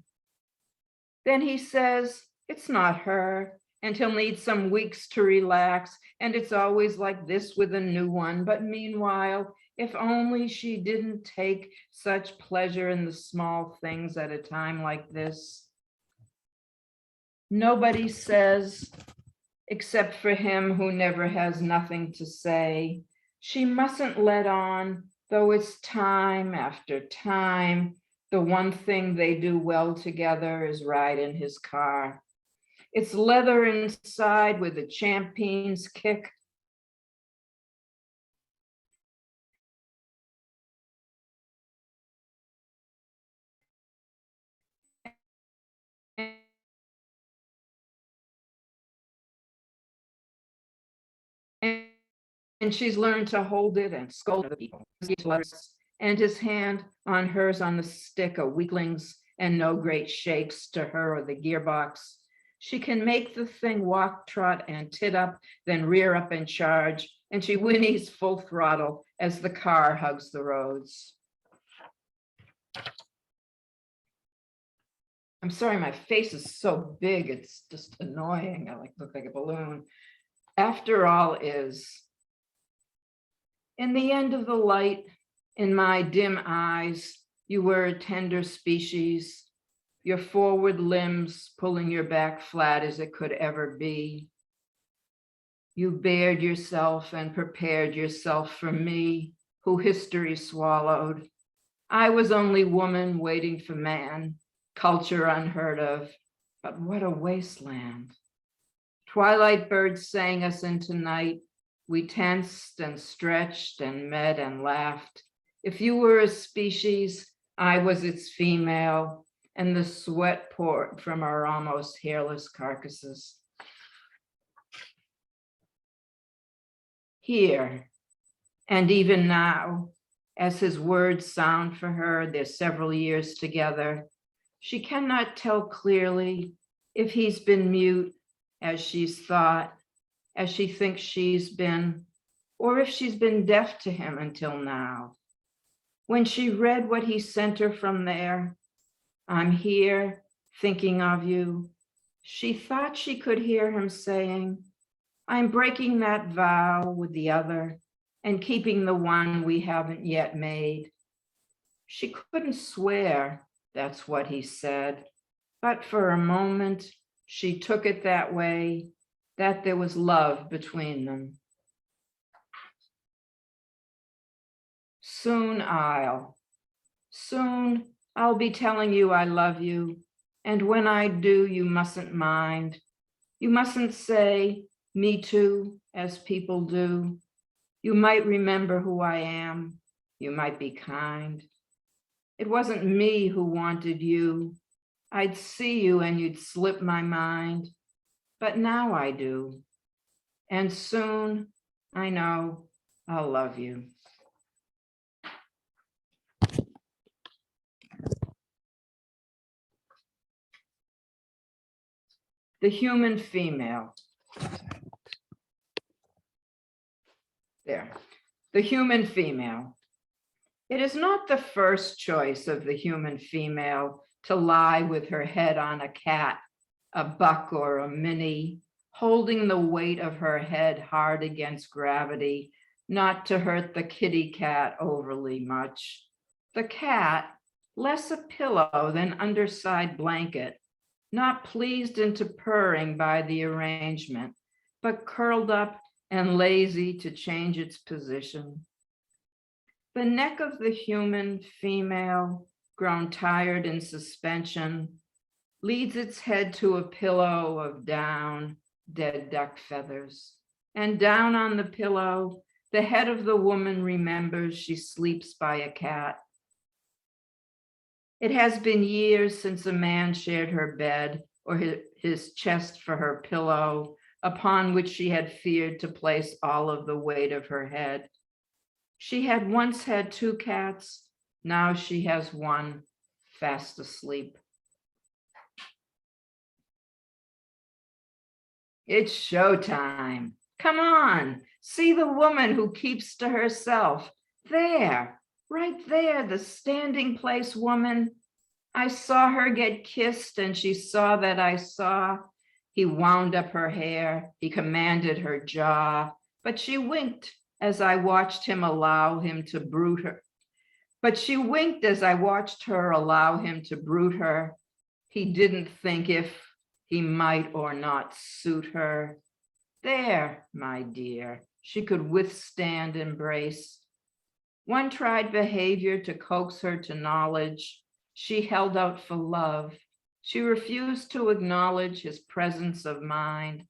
Then he says it's not her, and he'll need some weeks to relax, and it's always like this with a new one. But meanwhile, if only she didn't take such pleasure in the small things at a time like this. Nobody says, except for him who never has nothing to say, she mustn't let on, though it's time after time. The one thing they do well together is ride in his car. It's leather inside with a champion's kick. And she's learned to hold it and scold other people. And his hand on hers on the stick of weaklings and no great shakes to her or the gearbox. She can make the thing walk, trot, and tit up, then rear up and charge, and she whinnies full throttle as the car hugs the roads. I'm sorry, my face is so big, it's just annoying. I look like a balloon. After all is, in the end of the light, in my dim eyes, you were a tender species, your forward limbs pulling your back flat as it could ever be. You bared yourself and prepared yourself for me, who history swallowed. I was only woman waiting for man, culture unheard of, but what a wasteland. Twilight birds sang us into night. We tensed and stretched and met and laughed. If you were a species, I was its female, and the sweat poured from our almost hairless carcasses. Here, and even now, as his words sound for her, they're several years together, she cannot tell clearly if he's been mute as she's thought, as she thinks she's been, or if she's been deaf to him until now. When she read what he sent her from there, I'm here thinking of you, she thought she could hear him saying, I'm breaking that vow with the other and keeping the one we haven't yet made. She couldn't swear that's what he said, but for a moment she took it that way, that there was love between them. Soon I'll be telling you I love you, and when I do, you mustn't mind. You mustn't say, me too, as people do. You might remember who I am. You might be kind. It wasn't me who wanted you. I'd see you and you'd slip my mind, but now I do. And soon, I know, I'll love you. The human female. There, the human female. It is not the first choice of the human female to lie with her head on a cat, a buck, or a mini, holding the weight of her head hard against gravity, not to hurt the kitty cat overly much. The cat, less a pillow than underside blanket, not pleased into purring by the arrangement, but curled up and lazy to change its position. The neck of the human female, grown tired in suspension, leads its head to a pillow of down, dead duck feathers. And down on the pillow, the head of the woman remembers she sleeps by a cat. It has been years since a man shared her bed or his chest for her pillow, upon which she had feared to place all of the weight of her head. She had once had 2 cats, now she has one, fast asleep. It's showtime. Come on, see the woman who keeps to herself. There, right there, the standing place woman. I saw her get kissed and she saw that I saw. He wound up her hair, he commanded her jaw, but she winked as I watched him allow him to brood her. But she winked as I watched her allow him to brood her. He didn't think if he might or not suit her. There, my dear, she could withstand embrace. One tried behavior to coax her to knowledge. She held out for love. She refused to acknowledge his presence of mind.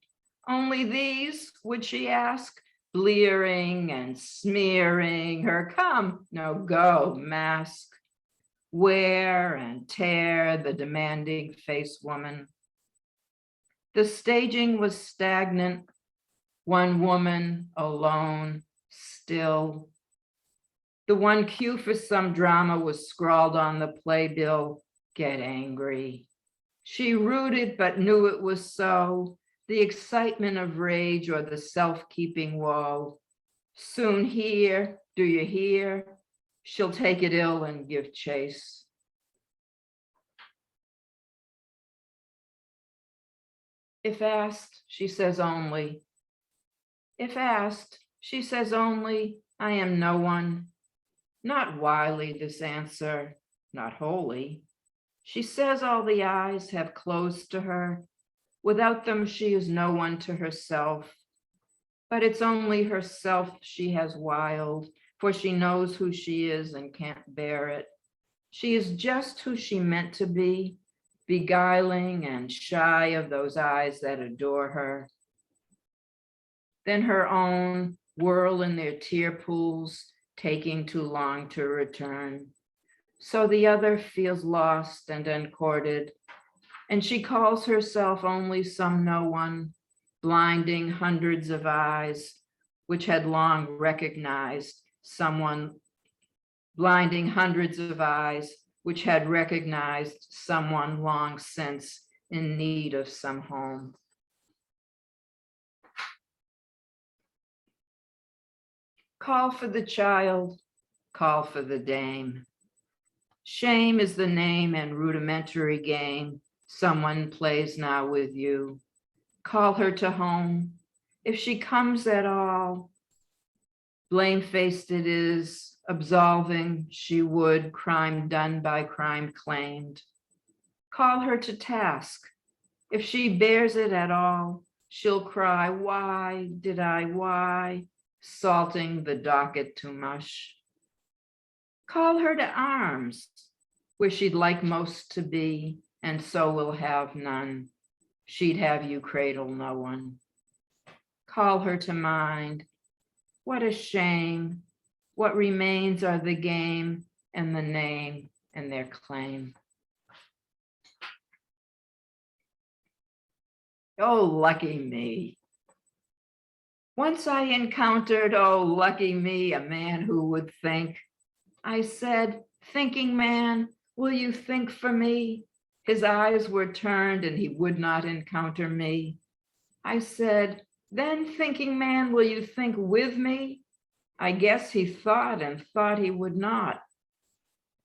Only these, would she ask, blearing and smearing her come, no go mask. Wear and tear the demanding face woman. The staging was stagnant. One woman alone, still. The one cue for some drama was scrawled on the playbill, get angry. She rooted but knew it was so, the excitement of rage or the self-keeping woe. Soon here, do you hear? She'll take it ill and give chase. If asked, she says only. If asked, she says only, I am no one. Not wily this answer, not wholly. She says all the eyes have closed to her. Without them, she is no one to herself. But it's only herself she has wild, for she knows who she is and can't bear it. She is just who she meant to be, beguiling and shy of those eyes that adore her. Then her own whirl in their tear pools, taking too long to return. So the other feels lost and uncourted, and she calls herself only some no one, blinding hundreds of eyes, which had long recognized someone, blinding hundreds of eyes, which had recognized someone long since in need of some home. Call for the child, call for the dame. Shame is the name and rudimentary game someone plays now with you. Call her to home, if she comes at all. Blame-faced it is, absolving she would, crime done by crime claimed. Call her to task, if she bears it at all, she'll cry, why did I, why? Salting the docket to mush. Call her to arms, where she'd like most to be, and so will have none. She'd have you cradle no one. Call her to mind. What a shame. What remains are the game and the name and their claim. Oh, lucky me. Once I encountered, oh, lucky me, a man who would think. I said, thinking man, will you think for me? His eyes were turned and he would not encounter me. I said, then thinking man, will you think with me? I guess he thought and thought he would not.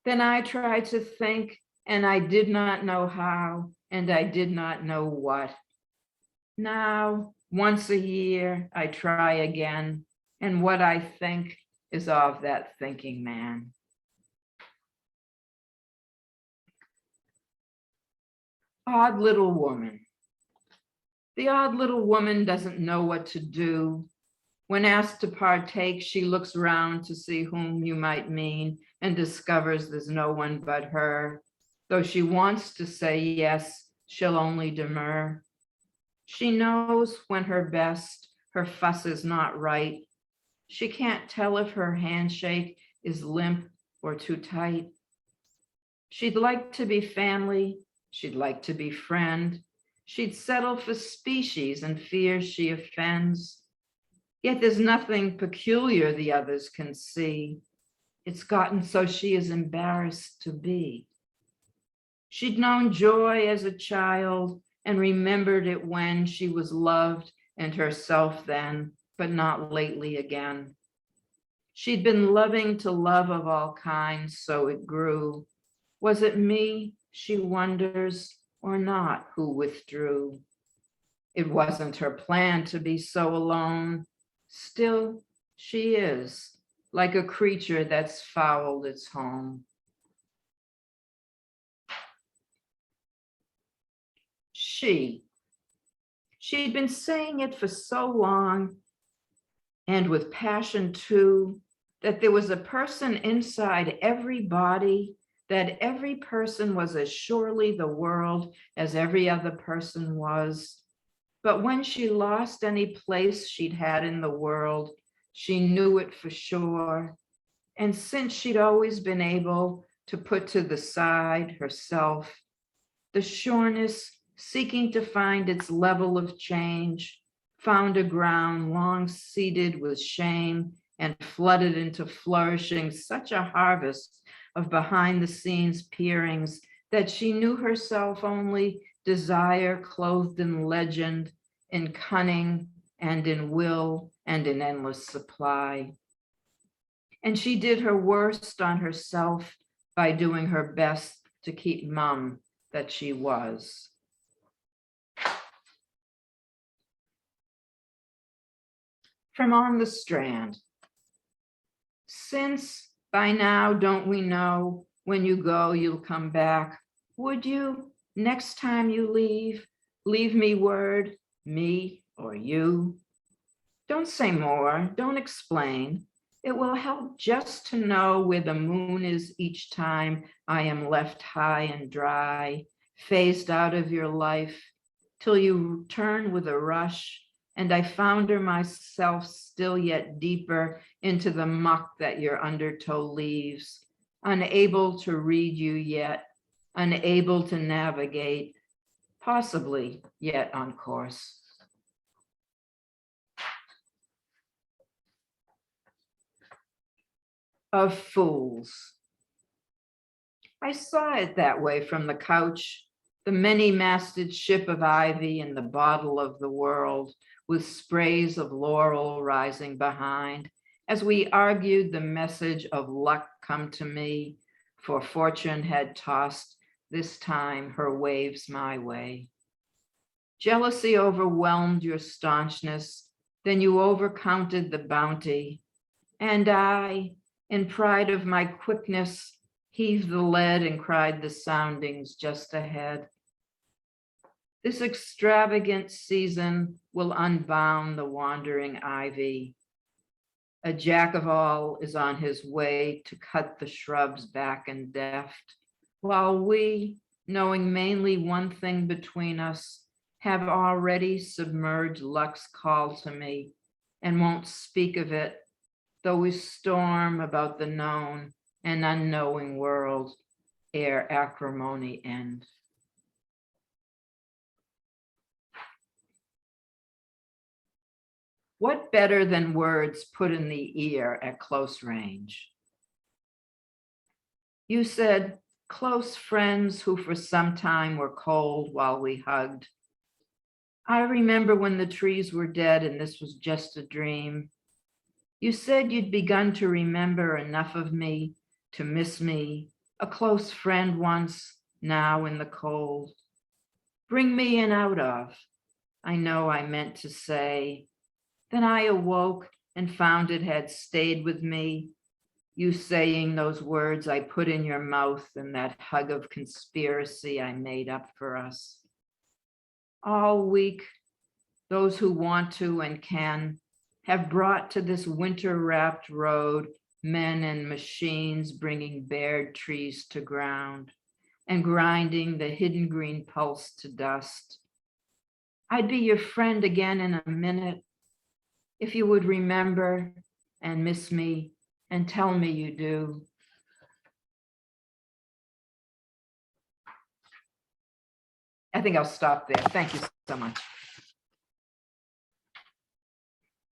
Then I tried to think and I did not know how and I did not know what. Now, once a year, I try again, and what I think is of that thinking man. Odd little woman. The odd little woman doesn't know what to do. When asked to partake, she looks round to see whom you might mean and discovers there's no one but her. Though she wants to say yes, she'll only demur. She knows when her best, her fuss is not right. She can't tell if her handshake is limp or too tight. She'd like to be family. She'd like to be friend. She'd settle for species and fears she offends. Yet there's nothing peculiar the others can see. It's gotten so she is embarrassed to be. She'd known joy as a child and remembered it when she was loved and herself then, but not lately again. She'd been loving to love of all kinds, so it grew. Was it me, she wonders, or not, who withdrew? It wasn't her plan to be so alone. Still, she is, like a creature that's fouled its home. She'd been saying it for so long, and with passion too, that there was a person inside every body, that every person was as surely the world as every other person was. But when she lost any place she'd had in the world, she knew it for sure. And since she'd always been able to put to the side herself, the sureness seeking to find its level of change, found a ground long seeded with shame and flooded into flourishing such a harvest of behind the scenes peerings that she knew herself only desire clothed in legend, in cunning and in will and in endless supply. And she did her worst on herself by doing her best to keep mum that she was. From On the Strand. Since by now, don't we know, when you go, you'll come back. Would you, next time you leave me word, me or you? Don't say more, don't explain. It will help just to know where the moon is each time I am left high and dry, phased out of your life, till you turn with a rush, and I founder myself still yet deeper into the muck that your undertow leaves, unable to read you yet, unable to navigate, possibly yet on course. Of fools. I saw it that way from the couch, the many-masted ship of ivy and the bottle of the world, with sprays of laurel rising behind, as we argued the message of luck come to me, for fortune had tossed this time her waves my way. Jealousy overwhelmed your staunchness, then you overcounted the bounty, and I, in pride of my quickness, heaved the lead and cried the soundings just ahead. This extravagant season will unbound the wandering ivy. A jack of all is on his way to cut the shrubs back and deft, while we, knowing mainly one thing between us, have already submerged luck's call to me and won't speak of it, though we storm about the known and unknowing world ere acrimony end. What better than words put in the ear at close range? You said, close friends who for some time were cold while we hugged. I remember when the trees were dead and this was just a dream. You said you'd begun to remember enough of me to miss me, a close friend once, now in the cold. Bring me in out of, I know I meant to say. Then I awoke and found it had stayed with me, you saying those words I put in your mouth and that hug of conspiracy I made up for us. All week, those who want to and can have brought to this winter-wrapped road men and machines bringing bared trees to ground and grinding the hidden green pulse to dust. I'd be your friend again in a minute if you would remember and miss me and tell me you do. I think I'll stop there. Thank you so much.